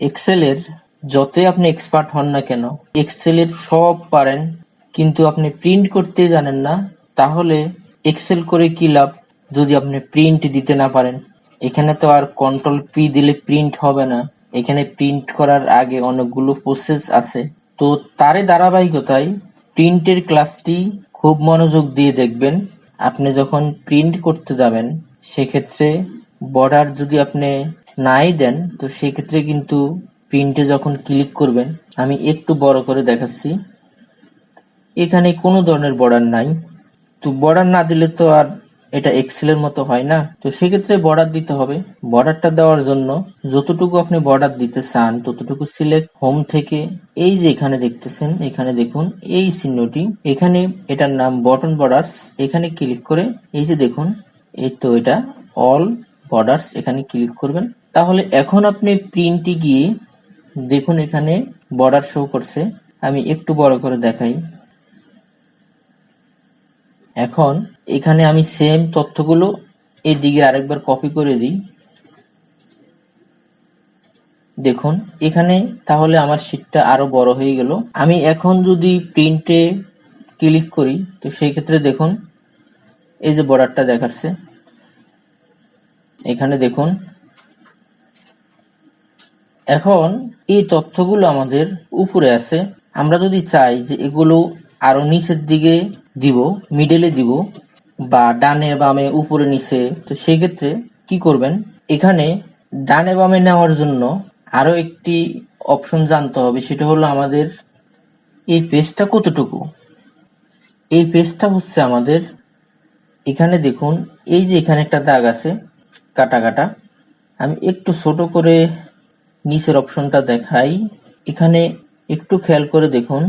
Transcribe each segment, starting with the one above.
এক্সেলের যতই আপনি এক্সপার্ট হন না কেন, এক্সেলের সব পারেন, কিন্তু আপনি প্রিন্ট করতে জানেন না, তাহলে এক্সেল করে কি লাভ যদি আপনি প্রিন্ট দিতে না পারেন। এখানে তো আর কন্ট্রোল পি দিলে প্রিন্ট হবে না, এখানে প্রিন্ট করার আগে অনেকগুলো প্রসেস আছে। তো তারই ধারাবাহিকতায় প্রিন্টের ক্লাসটি খুব মনোযোগ দিয়ে দেখবেন। আপনি যখন প্রিন্ট করতে যাবেন সেক্ষেত্রে বর্ডার যদি আপনি নাই দেন, তো সেক্ষেত্রে কিন্তু প্রিন্টে যখন ক্লিক করবেন, আমি একটু বড় করে দেখাচ্ছি, এখানে কোনো ধরনের বর্ডার নাই। তো বর্ডার না দিলে তো আর এটা এক্সেলের মতো হয় না। তো সেক্ষেত্রে বর্ডার দিতে হবে। বর্ডারটা দেওয়ার জন্য যতটুকু আপনি বর্ডার দিতে চান ততটুকু সিলেক্ট হোম থেকে, এই যে এখানে দেখতেছেন, এখানে দেখুন এই চিহ্নটি, এখানে এটার নাম বটন বর্ডার্স, এখানে ক্লিক করে এই যে দেখুন, এই তো এটা অল বর্ডার্স, এখানে ক্লিক করবেন। তাহলে এখন আপনি প্রিন্টে গিয়ে দেখুন এখানে বর্ডার শো করছে। আমি একটু বড় করে দেখাই। এখন এখানে আমি সেম তথ্যগুলো এদিকে আরেকবার কপি করে দিই। দেখুন এখানে তাহলে আমার শীটটা আরো বড় হয়ে গেল। আমি এখন যদি প্রিন্টে ক্লিক করি, তো সেই ক্ষেত্রে দেখুন এই যে বর্ডারটা দেখাচ্ছে, এখানে দেখুন। এখন এই তথ্যগুলো আমাদের উপরে আছে। আমরা যদি চাই যে এগুলো আরো নিচের দিকে দিব, মিডলে দিব, বা ডানে বামে উপরে নিচে, তো সেই ক্ষেত্রে কি করবেন, এখানে ডানে বামে নেওয়ার জন্য আরো একটি অপশন জানতে হবে। সেটা হলো আমাদের এই পেজটা কতটুকু। এই পেজটা হচ্ছে আমাদের, এখানে দেখুন এই যে এখানে একটা দাগ আছে কাটা কাটা, আমি একটু ছোট করে নিচের অপশনটা দেখাই। এখানে একটু খেয়াল করে দেখুন,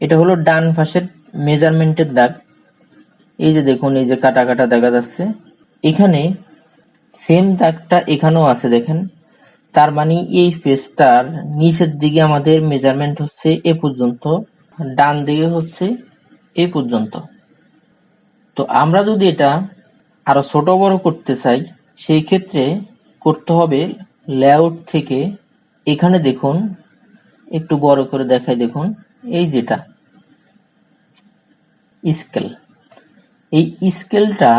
এটা হলো ডান পাশের মেজারমেন্টের দাগ। এই যে দেখুন এই যে কাটা কাটা দেখা যাচ্ছে, এখানে সেম দাগটা এখানেও আছে দেখেন। তার মানে এই পেজটার নিচের দিকে আমাদের মেজারমেন্ট হচ্ছে এ পর্যন্ত, ডান দিকে হচ্ছে এই পর্যন্ত। তো আমরা যদি এটা আরো ছোট বড় করতে চাই, সেই ক্ষেত্রে করতে হবে লেআউট থেকে, এখানে দেখুন একটু বড় করে দেখাই, দেখুন এই যেটা স্কেল, এই স্কেলটা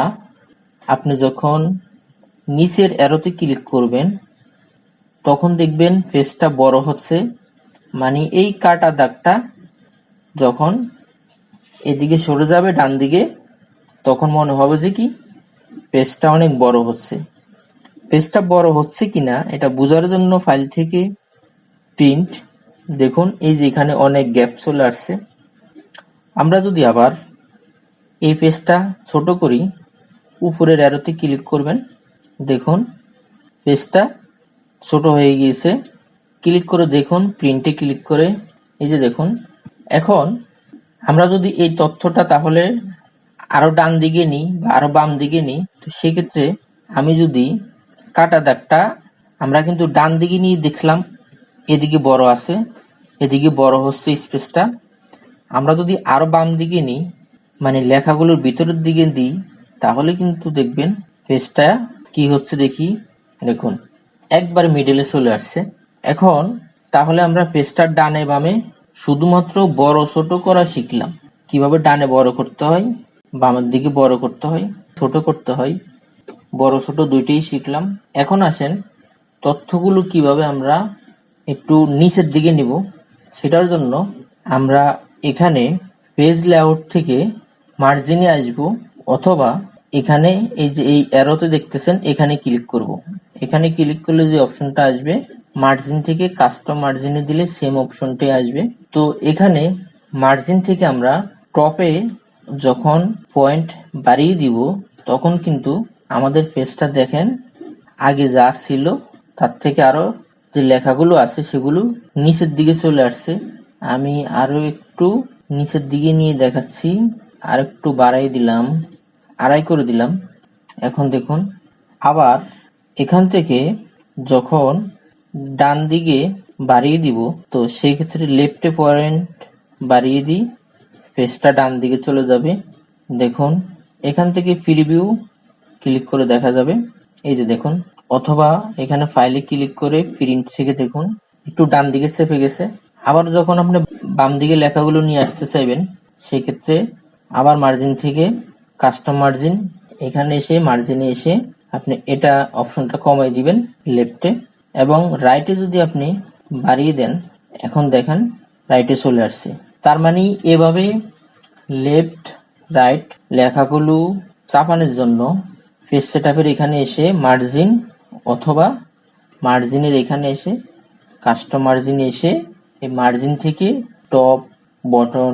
আপনি যখন নিচের অ্যারোতে ক্লিক করবেন তখন দেখবেন পেজটা বড় হচ্ছে। মানে এই কাটা দাগটা যখন এদিকে সরে যাবে ডান দিকে, তখন মনে হবে যে কি পেজটা অনেক বড় হচ্ছে। পেজটা বড় হচ্ছে কিনা এটা বোঝার জন্য ফাইল থেকে প্রিন্ট, দেখুন এই যে এখানে অনেক গ্যাপ চলে আসছে। আমরা যদি আবার এই পেজটা ছোট করি, উপরের অ্যারোতে ক্লিক করবেন, দেখুন পেজটা ছোট হয়ে গিয়েছে। ক্লিক করে দেখুন, প্রিন্টে ক্লিক করে এই যে দেখুন। এখন আমরা যদি এই তথ্যটা তাহলে আরো ডান দিকে নিই বা আরো বাম দিকে নিই, তো সেক্ষেত্রে আমি যদি কাটা দাগটা, আমরা কিন্তু ডান দিকে নিয়ে দেখলাম এদিকে বড় আছে, এদিকে বড় হচ্ছে স্পেসটা। আমরা যদি আরো বাম দিকে নিই, মানে লেখাগুলোর ভিতরের দিকে দিই, তাহলে কিন্তু দেখবেন পেজটা কি হচ্ছে দেখি, দেখুন একবার মিডলে চলে আসছে। এখন তাহলে আমরা পেজটার ডানে বামে শুধুমাত্র বড় ছোট করা শিখলাম, কিভাবে ডানে বড় করতে হয়, বামের দিকে বড় করতে হয়, ছোট করতে হয়, বড় ছোট দুইটাই শিখলাম। এখন আসেন তথ্যগুলো কিভাবে আমরা একটু নিচের দিকে নিব। সেটার জন্য আমরা এখানে পেজ লেআউট থেকে মার্জিনে আসব, অথবা এখানে এই যে এই অ্যারোতে দেখতেছেন এখানে ক্লিক করব। এখানে ক্লিক করলে যে অপশনটা আসবে মার্জিন থেকে কাস্টম মার্জিনে দিলে সেম অপশনটাই আসবে। তো এখানে মার্জিন থেকে আমরা টপে যখন পয়েন্ট বাড়িয়ে দিব, তখন কিন্তু আমাদের পেজটা দেখেন আগে যা ছিল তার থেকে আরো যে লেখাগুলো আছে সেগুলো নিচের দিকে চলে আসছে। আমি আরো একটু নিচের দিকে নিয়ে দেখাচ্ছি, আর একটু বাড়াই দিলাম, আড়াই করে দিলাম। এখন দেখুন আবার এখান থেকে যখন ডান দিকে বাড়িয়ে দিব, তো সেই ক্ষেত্রে লেফটে পয়েন্ট বাড়িয়ে দিই, পেজটা ডান দিকে চলে যাবে। দেখুন এখান থেকে প্রিভিউ ক্লিক করে দেখা যাবে এই যে দেখুন, অথবা এখানে ফাইলে ক্লিক করে প্রিন্ট থেকে দেখুন একটু ডান দিকে চেপে গেছে। আবার যখন আপনি বাম দিকে লেখাগুলো নিয়ে আসতে চাইবেন, সেক্ষেত্রে আবার মার্জিন থেকে কাস্টম মার্জিন, এখানে এসে মার্জিনে এসে আপনি এটা অপশনটা কমাই দিবেন লেফটে, এবং রাইটে যদি আপনি বাড়িয়ে দেন, এখন দেখেন রাইটে চলে আসছে। তার মানে এভাবে লেফট রাইট লেখাগুলো চাপানোর জন্য পেজ সেটআপের এখানে এসে মার্জিন, অথবা মার্জিনের এখানে এসে কাস্টম মার্জিনে এসে এই মার্জিন থেকে টপ, বটন,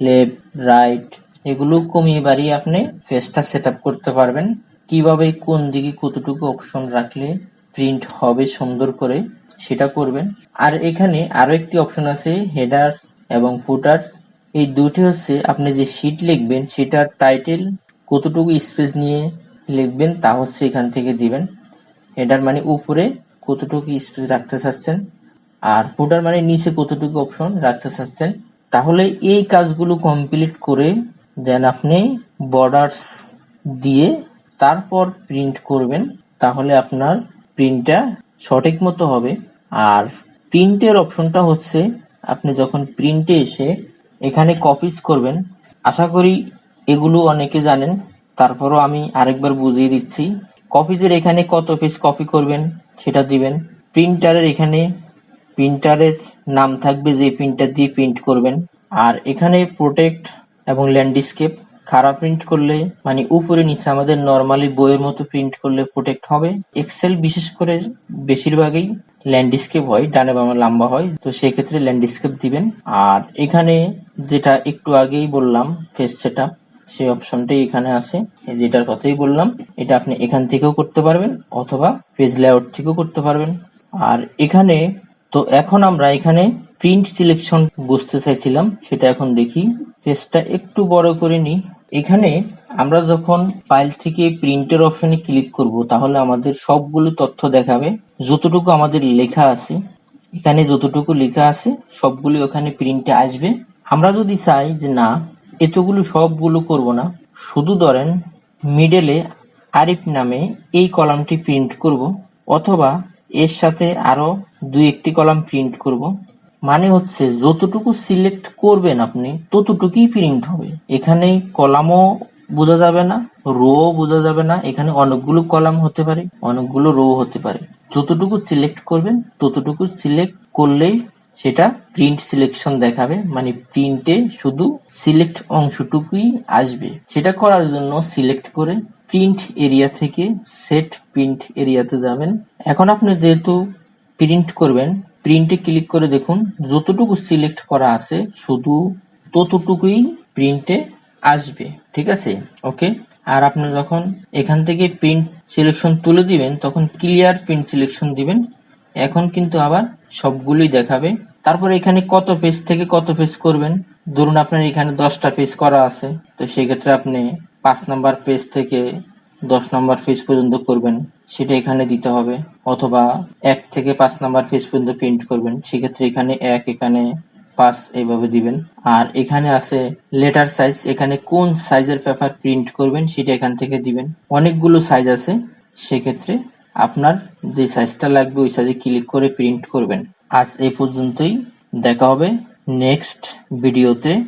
লেফট, রাইট এগুলো কমিয়ে বাড়িয়ে আপনি পেজটা সেটআপ করতে পারবেন। কিভাবে কোন দিকে কতটুকু অপশন রাখলে প্রিন্ট হবে সুন্দর করে সেটা করবেন। আর এখানে আরো একটি অপশন আছে হেডার এবং ফুটার। এই দুটি হচ্ছে আপনি যে শীট লিখবেন সেটার টাইটেল কতটুকু স্পেস নিয়ে লিখবেন তা হচ্ছে এখান থেকে দিবেন। হেডার মানে উপরে কতটুকু স্পেস রাখতে চাচ্ছেন, আর ফুটার মানে নিচে কতটুকু অপশন রাখতে চাচ্ছেন। তাহলে এই কাজগুলো কমপ্লিট করে দেন আপনি বর্ডার্স দিয়ে তারপর প্রিন্ট করবেন, তাহলে আপনার প্রিন্টটা সঠিক মতো হবে। আর প্রিন্টের অপশনটা হচ্ছে আপনি যখন প্রিন্টে এসে এখানে কপিজ করবেন, আশা করি এগুলো অনেকে জানেন, তারপরও আমি আরেকবার বুঝিয়ে দিচ্ছি। কপিজের এখানে কত পেজ কপি করবেন সেটা দিবেন। প্রিন্টারের এখানে প্রিন্টারের নাম থাকবে যে প্রিন্টার দিয়ে প্রিন্ট করবেন। আর এখানে প্রোটেক্ট এবং ল্যান্ডস্কেপ, খারাপ প্রিন্ট করলে মানে উপরে নিচে আমাদের নর্মালি বইয়ের মতো প্রিন্ট করলে প্রোটেক্ট হবে। এক্সেল বিশেষ করে বেশিরভাগই ল্যান্ডস্কেপ হয়, ডানে বামে লম্বা হয়, তো সেক্ষেত্রে ল্যান্ডস্কেপ দিবেন। আর এখানে যেটা একটু আগেই বললাম পেজ সেটআপ, সেই অপশনটাই এখানে আছে, যেটার কথাই বললাম, এটা আপনি এখান থেকেও করতে পারবেন অথবা পেজ লেআউট থেকেও করতে পারবেন। আর এখানে তো এখন আমরা এখানে প্রিন্ট সিলেকশন বুঝতে চাইছিলাম, সেটা এখন দেখি। পেজটা একটু বড় করে নিই। এখানে আমরা যখন ফাইল থেকে প্রিন্টের অপশনে ক্লিক করব, তাহলে আমাদের সবগুলো তথ্য দেখাবে, যতটুকু আমাদের লেখা আছে। এখানে যতটুকু লেখা আছে সবগুলো ওখানে প্রিন্টে আসবে। আমরা যদি চাই যে না এতগুলো সবগুলো করব না, শুধু ধরেন মিডলে আরিফ নামে এই কলামটি প্রিন্ট করব, অথবা এর সাথে আরো দুই একটি কলাম প্রিন্ট করব, মানে হচ্ছে যতটুকু সিলেক্ট করবেন আপনি ততটুকুই প্রিন্ট হবে। এখানে কলামও বোঝা যাবে না, রো বোঝা যাবে না, এখানে অনেকগুলো কলাম হতে পারে, অনেকগুলো রো হতে পারে। যতটুকু সিলেক্ট করবেন ততটুকু সিলেক্ট করলেই সেটা প্রিন্ট সিলেকশন দেখাবে, মানে প্রিন্টে শুধু সিলেক্ট অংশটুকুই আসবে। সেটা করার জন্য সিলেক্ট করে প্রিন্ট এরিয়া থেকে সেট প্রিন্ট এরিয়াতে যাবেন। এখন আপনি যেহেতু প্রিন্ট করবেন, প্রিন্টে ক্লিক করে দেখুন যতটুকু সিলেক্ট করা আছে শুধু ততটুকুই প্রিন্টে আসবে, ঠিক আছে? ওকে। আর আপনি যখন এখান থেকে প্রিন্ট সিলেকশন তুলে দিবেন তখন ক্লিয়ার প্রিন্ট সিলেকশন দিবেন, এখন কিন্তু আবার সবগুলোই দেখাবে। তারপরে এখানে কত পেজ থেকে কত পেজ করবেন, ধরুন আপনার এখানে 10টা পেজ করা আছে, তো সেক্ষেত্রে আপনি 5 নাম্বার পেজ থেকে 10 নাম্বার পেজ পর্যন্ত করবেন, সেটা এখানে দিতে হবে। অথবা 1 থেকে 5 নাম্বার পেজ পর্যন্ত প্রিন্ট করবেন, সেক্ষেত্রে এখানে 1, এখানে 5 এইভাবে দিবেন। আর এখানে আছে লেটার সাইজ, এখানে কোন সাইজের পেপার প্রিন্ট করবেন সেটা এখান থেকে দিবেন। অনেকগুলো সাইজ আছে, সেক্ষেত্রে আপনার যে সাইজটা লাগবে ওই সাইজে ক্লিক করে প্রিন্ট করবেন। আজ এই পর্যন্তই, দেখা হবে নেক্সট ভিডিওতে।